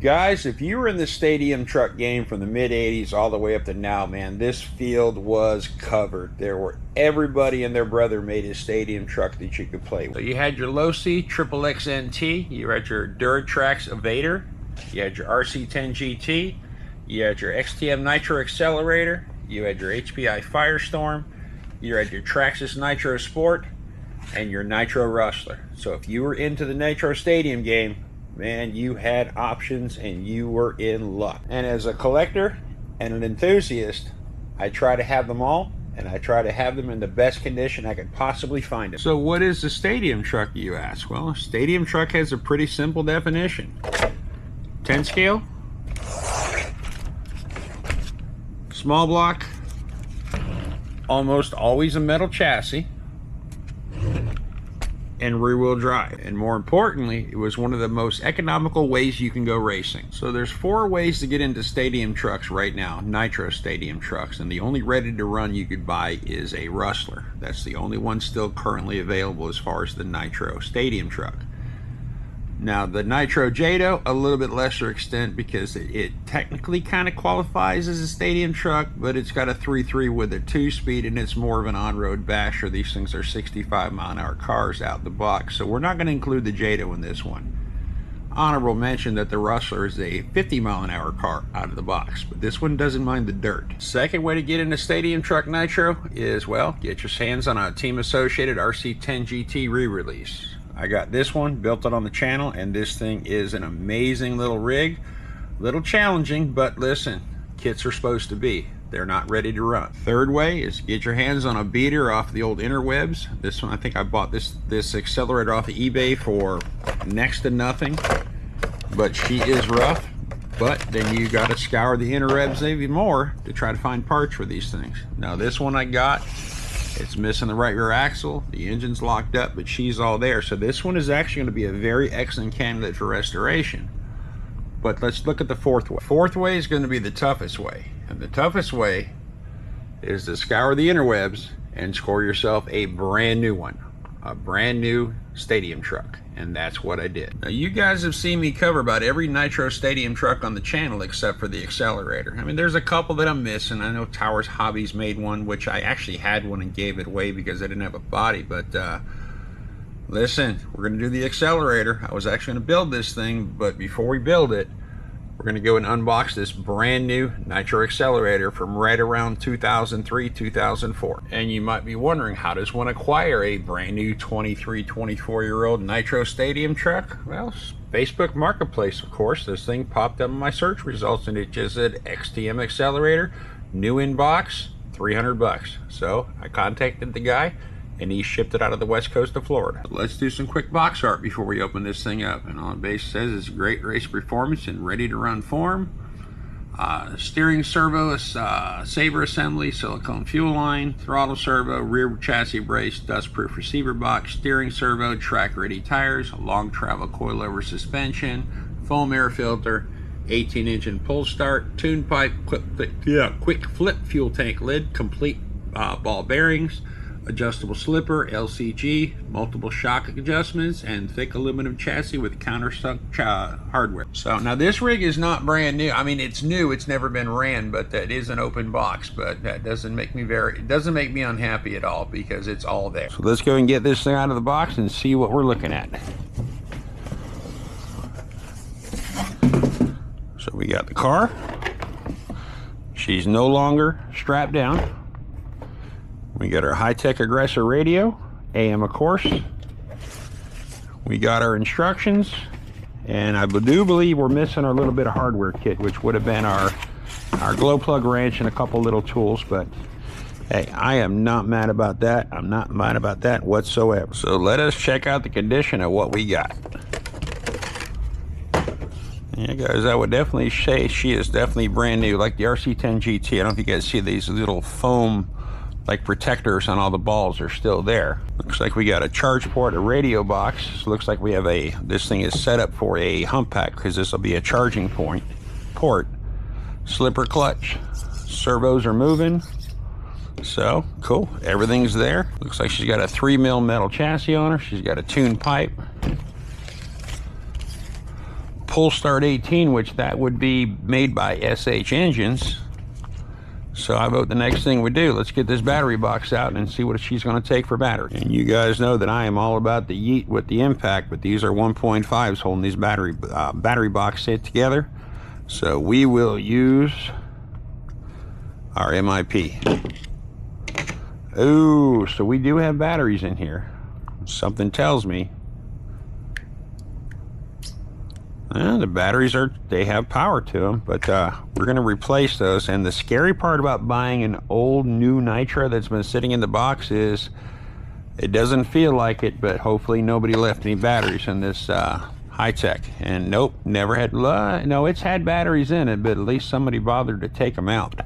Guys, if you were in the stadium truck game from the mid-80s all the way up to now, man, this field was covered. There were everybody and their brother made a stadium truck that you could play with. So you had your Losi Triple XNT, you had your Duratrax Evader, you had your RC10 GT, you had your XTM Nitro Accelerator, you had your HPI Firestorm, you had your Traxxas Nitro Sport, and your Nitro Rustler. So if you were into the Nitro Stadium game, man, you had options and you were in luck. And as a collector and an enthusiast, I try to have them all, and I try to have them in the best condition I could possibly find it. So what is a stadium truck, you ask? Well, a stadium truck has a pretty simple definition. 10 scale, small block, almost always a metal chassis, and rear-wheel drive. And more importantly, it was one of the most economical ways you can go racing. So there's 4 ways to get into stadium trucks right now, Nitro stadium trucks, and the only ready to run you could buy is a Rustler. That's the only one still currently available as far as the Nitro stadium truck. Now the Nitro Jado, a little bit lesser extent, because it technically kind of qualifies as a stadium truck, but it's got a 3.3 with a 2-speed, and it's more of an on-road basher. These things are 65-mile-an-hour cars out the box, so we're not going to include the Jado in this one. Honorable mention that the Rustler is a 50-mile-an-hour car out of the box, but this one doesn't mind the dirt. Second way to get into stadium truck Nitro is, well, get your hands on a Team Associated RC10 GT re-release. I got this one, built it on the channel, and this thing is an amazing little rig. Little challenging, but listen, kits are supposed to be. They're not ready to run. Third way is get your hands on a beater off the old interwebs. This one, I think I bought this accelerator off of eBay for next to nothing, but she is rough. But then you got to scour the interwebs even more to try to find parts for these things. Now this one I got, it's missing the right rear axle, the engine's locked up, but she's all there. So this one is actually going to be a very excellent candidate for restoration. But let's look at the fourth way. Fourth way is going to be the toughest way. And the toughest way is to scour the interwebs and score yourself a brand new one. A brand new stadium truck. And that's what I did. Now you guys have seen me cover about every Nitro stadium truck on the channel except for the Accelerator. I mean, there's a couple that I'm missing. I know Towers Hobbies made one, which I actually had one and gave it away because I didn't have a body. But listen, we're going to do the Accelerator. I was actually going to build this thing, but before we build it, we're going to go and unbox this brand new Nitro Accelerator from right around 2003, 2004. And you might be wondering, how does one acquire a brand new 23, 24-year-old Nitro stadium truck? Well, Facebook Marketplace, of course. This thing popped up in my search results and it just said XTM Accelerator, new in box, 300 bucks. So I contacted the guy and he shipped it out of the west coast of Florida. Let's do some quick box art before we open this thing up. And on the base says it's great race performance in ready to run form. Steering servo, saver assembly, silicone fuel line, throttle servo, rear chassis brace, dust-proof receiver box, steering servo, track-ready tires, long travel coilover suspension, foam air filter, 18-inch and pull start, tune pipe, quick flip fuel tank lid, complete ball bearings, adjustable slipper, LCG, multiple shock adjustments, and thick aluminum chassis with countersunk hardware. So now this rig is not brand new. I mean, it's new, it's never been ran, but that is an open box. But that doesn't make me it doesn't make me unhappy at all because it's all there. So let's go and get this thing out of the box and see what we're looking at. So we got the car. She's no longer strapped down. We got our high-tech Aggressor radio, AM of course. We got our instructions, and I do believe we're missing our little bit of hardware kit, which would have been our glow plug wrench and a couple little tools, but hey, I am not mad about that. I'm not mad about that whatsoever. So let us check out the condition of what we got. Yeah, guys, I would definitely say she is definitely brand new, like the RC10 GT. I don't know if you guys see these little foam like protectors on all the balls are still there. Looks like we got a charge port, a radio box. So looks like we have this thing is set up for a hump pack because this will be a charging port. Slipper clutch, servos are moving. So cool, everything's there. Looks like she's got a 3mm metal chassis on her. She's got a tune pipe. pull start 18, which that would be made by SH engines. So I vote the next thing we do, let's get this battery box out and see what she's going to take for battery. And you guys know that I am all about the yeet with the impact, but these are 1.5s holding these battery box set together. So we will use our MIP. Oh, so we do have batteries in here. Something tells me the batteries they have power to them, but we're going to replace those. And the scary part about buying an old new Nitro that's been sitting in the box is it doesn't feel like it, but hopefully nobody left any batteries in this high-tech. And nope, never had, no, it's had batteries in it, but at least somebody bothered to take them out.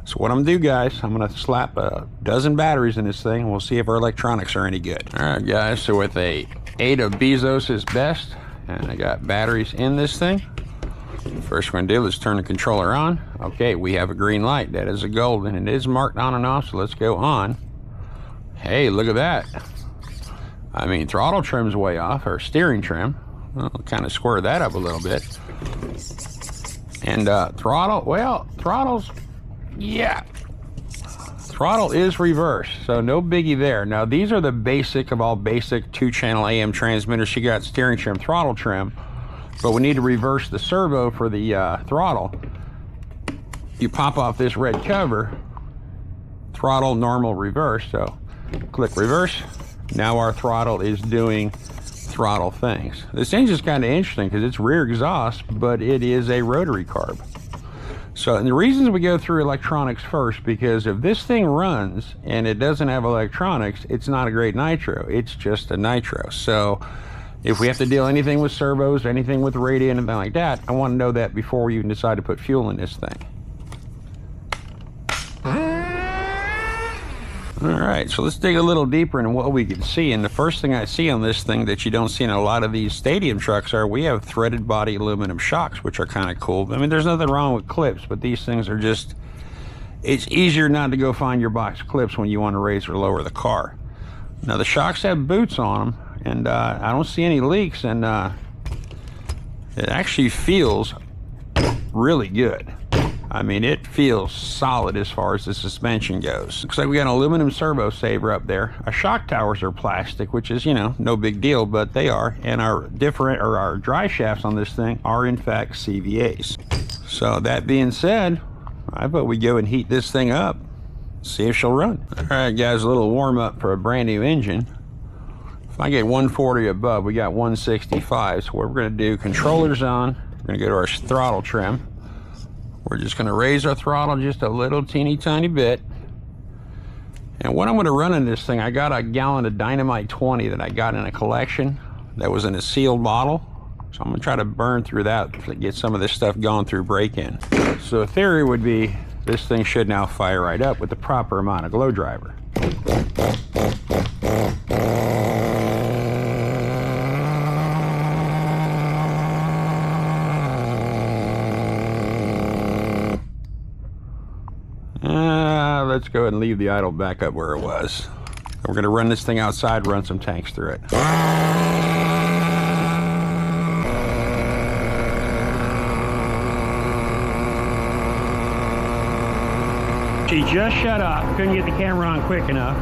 So what I'm gonna do, guys, I'm gonna slap a dozen batteries in this thing and we'll see if our electronics are any good. All right, guys, so with a 8 of Bezos is best, and I got batteries in this thing. First we're gonna do, let's turn the controller on. Okay, we have a green light. That is a gold, and it is marked on and off, so let's go on. Hey, look at that. I mean, throttle trim's way off, or steering trim. I'll kind of square that up a little bit. And throttle, well, throttle's, yeah. Throttle is reverse, so no biggie there. Now these are the basic of all basic 2-channel AM transmitters. She got steering trim, throttle trim, but we need to reverse the servo for the throttle. You pop off this red cover, throttle, normal, reverse. So click reverse. Now our throttle is doing throttle things. This engine's kind of interesting because it's rear exhaust, but it is a rotary carb. So, and the reasons we go through electronics first, because if this thing runs and it doesn't have electronics, it's not a great Nitro. It's just a Nitro. So if we have to deal anything with servos, anything with radio, anything like that, I want to know that before we even decide to put fuel in this thing. All right, so let's dig a little deeper into what we can see. And the first thing I see on this thing that you don't see in a lot of these stadium trucks are we have threaded body aluminum shocks, which are kind of cool. I mean, there's nothing wrong with clips, but these things are just, it's easier not to go find your box clips when you want to raise or lower the car. Now the shocks have boots on them, and I don't see any leaks, and it actually feels really good. I mean, it feels solid as far as the suspension goes. Looks like we got an aluminum servo saver up there. Our shock towers are plastic, which is, you know, no big deal, but they are. And our our dry shafts on this thing are in fact CVAs. So that being said, I vote we go and heat this thing up, see if she'll run. All right, guys, a little warm up for a brand new engine. If I get 140 above, we got 165. So what we're gonna do, controllers on, we're gonna go to our throttle trim. We're just going to raise our throttle just a little teeny tiny bit. And what I'm going to run in this thing, I got a gallon of Dynamite 20 that I got in a collection that was in a sealed bottle. So I'm going to try to burn through that to get some of this stuff going through break-in. So the theory would be this thing should now fire right up with the proper amount of glow driver. Let's go ahead and leave the idle back up where it was. We're going to run this thing outside, run some tanks through it. She just shut off. Couldn't get the camera on quick enough.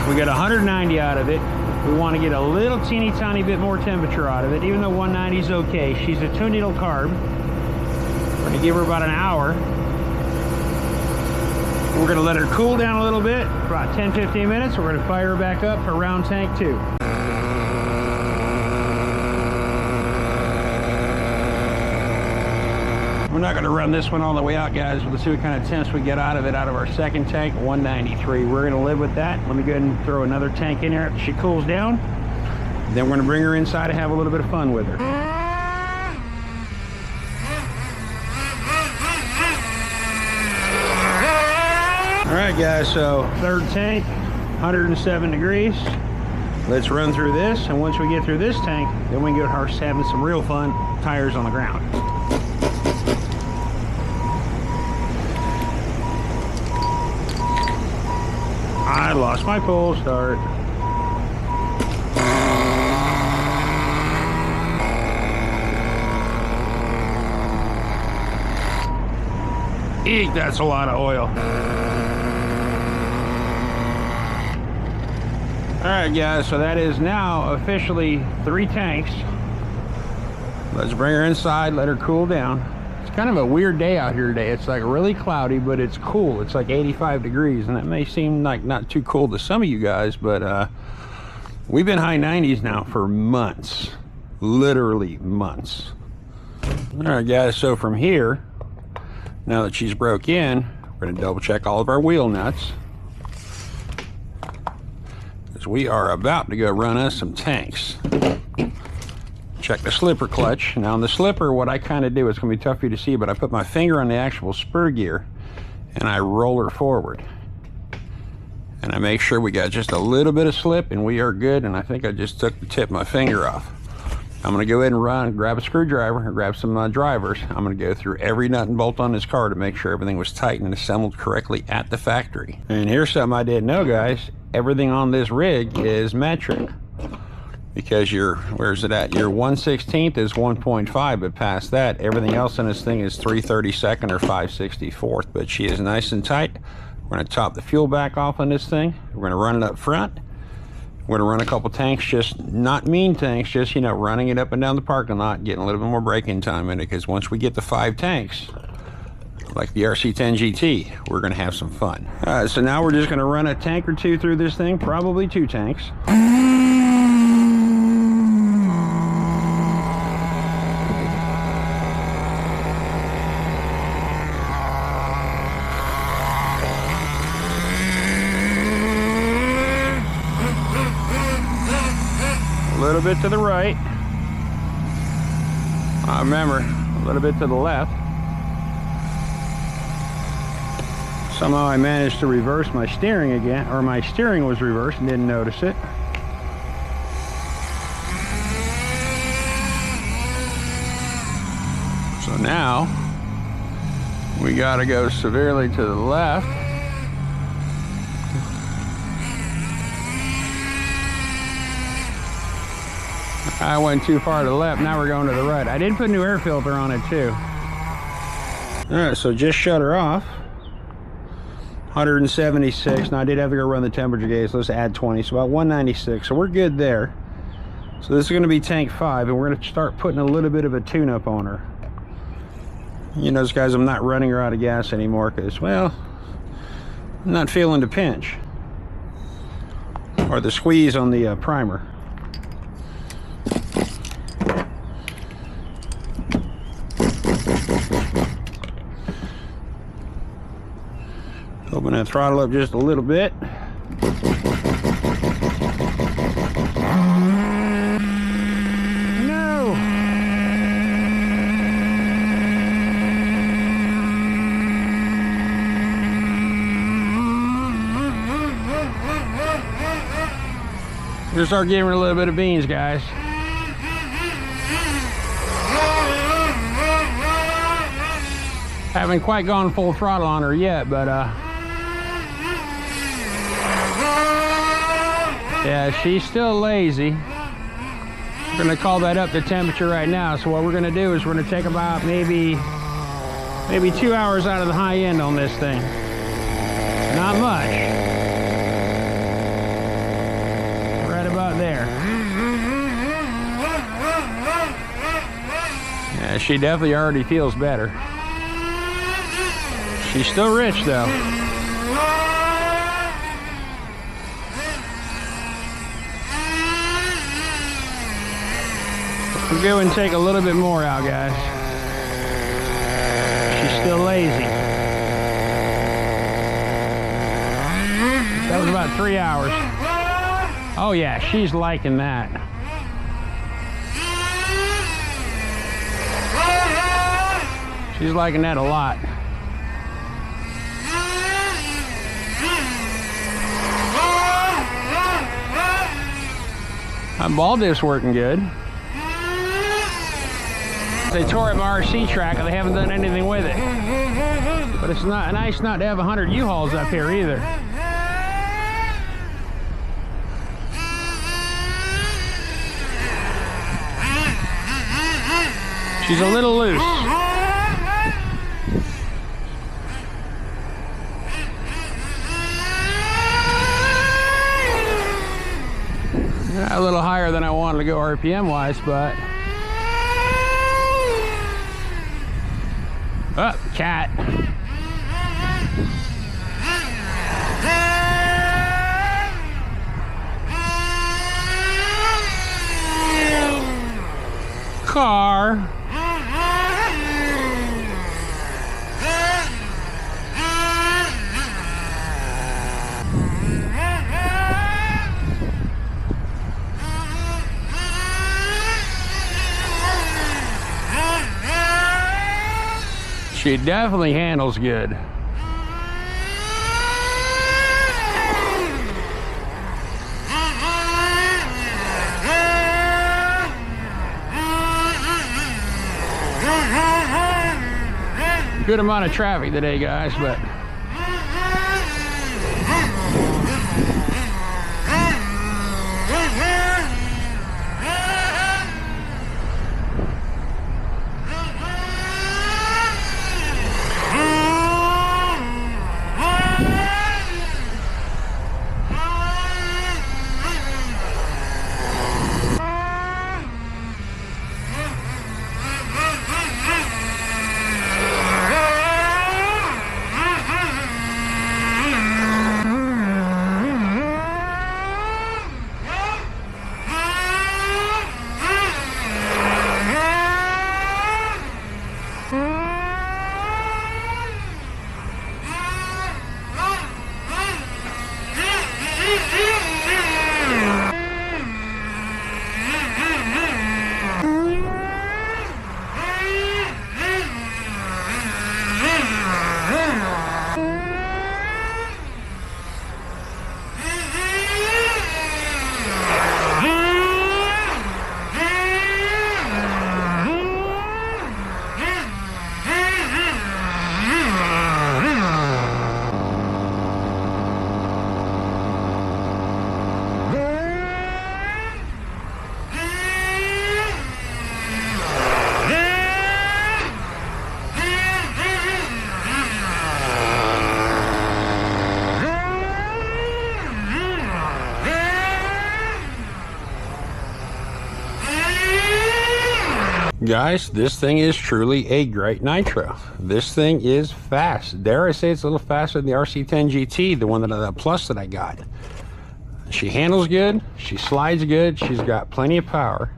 We got 190 out of it. We want to get a little teeny tiny bit more temperature out of it, even though 190 is okay. She's a 2-needle carb. We're going to give her about an hour. We're going to let her cool down a little bit, about 10-15 minutes. We're going to fire her back up for round tank 2. We're not going to run this one all the way out, guys. Let's see what kind of temps we get out of it, out of our second tank, 193. We're going to live with that. Let me go ahead and throw another tank in there after she cools down. Then we're going to bring her inside and have a little bit of fun with her. All right, guys, so third tank, 107 degrees. Let's run through this, and once we get through this tank, then we can go to having some real fun tires on the ground. I lost my pull start. Eek, that's a lot of oil. Alright guys, so that is now officially 3 tanks. Let's bring her inside, let her cool down. It's kind of a weird day out here today. It's like really cloudy, but it's cool. It's like 85 degrees, and that may seem like not too cold to some of you guys, but we've been high 90s now for months. Literally months. Alright guys, so from here, now that she's broke in, we're going to double check all of our wheel nuts. Because we are about to go run us some tanks. Check the slipper clutch. Now on the slipper, what I kind of do, it's going to be tough for you to see, but I put my finger on the actual spur gear and I roll her forward. And I make sure we got just a little bit of slip and we are good. And I think I just took the tip of my finger off. I'm going to go ahead and run, grab a screwdriver, or grab some drivers. I'm going to go through every nut and bolt on this car to make sure everything was tightened and assembled correctly at the factory. And here's something I didn't know, guys. Everything on this rig is metric. Because your, where's it at? Your 1/16 is 1.5, but past that, everything else in this thing is 3/32 or 5/64. But she is nice and tight. We're going to top the fuel back off on this thing. We're going to run it up front. We're going to run a couple tanks, just not mean tanks, just, you know, running it up and down the parking lot, getting a little bit more braking time in it, because once we get to 5 tanks, like the RC10 GT, we're going to have some fun. So now we're just going to run a tank or 2 through this thing, probably 2 tanks. A little bit to the right. Remember, a little bit to the left. Somehow I managed to reverse my steering again, or my steering was reversed and didn't notice it. So now we got to go severely to the left. I went too far to the left, now we're going to the right. I did put a new air filter on it too. Alright, so just shut her off. 176. Now I did have to go run the temperature gauge, so let's add 20, so about 196. So we're good there. So this is going to be tank 5, and we're going to start putting a little bit of a tune-up on her. You know, guys, I'm not running her out of gas anymore because, well, I'm not feeling the pinch or the squeeze on the primer. Open that throttle up just a little bit. No! Just start giving her a little bit of beans, guys. Haven't quite gone full throttle on her yet, but yeah, she's still lazy. We're gonna call that up to temperature right now. So what we're gonna do is we're gonna take about maybe 2 hours out of the high end on this thing. Not much. Right about there. Yeah, she definitely already feels better. She's still rich though. We'll go and take a little bit more out, guys. She's still lazy. That was about 3 hours. Oh yeah, she's liking that. She's liking that a lot. My ball diff's working good. They tore up my RC track and they haven't done anything with it. But it's not nice not to have 100 U-Hauls up here either. She's a little loose. little higher than I wanted to go RPM wise, but oh, cat. Car. She definitely handles good. Good amount of traffic today, guys, but guys, this thing is truly a great nitro. This thing is fast. Dare I say it's a little faster than the RC10 GT, the one that the Plus that I got. She handles good, she slides good, she's got plenty of power.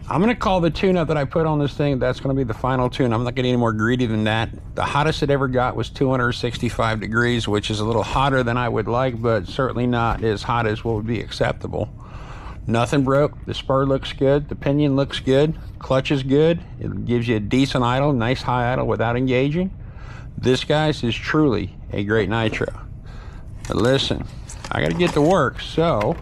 I'm gonna call the tune-up that I put on this thing, that's gonna be the final tune. I'm not getting any more greedy than that. The hottest it ever got was 265 degrees, which is a little hotter than I would like, but certainly not as hot as what would be acceptable. Nothing broke. The spur looks good. The pinion looks good. Clutch is good. It gives you a decent idle, nice high idle without engaging. This, guys, is truly a great nitro. But listen, I got to get to work, so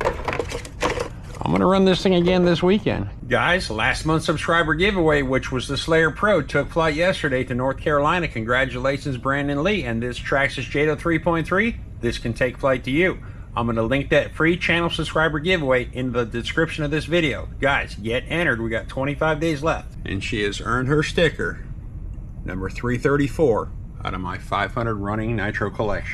I'm going to run this thing again this weekend. Guys, last month's subscriber giveaway, which was the Slayer Pro, took flight yesterday to North Carolina. Congratulations, Brandon Lee. And this Traxxas Jado 3.3, this can take flight to you. I'm going to link that free channel subscriber giveaway in the description of this video. Guys, get entered. We got 25 days left. And she has earned her sticker, number 334, out of my 500 running nitro collection.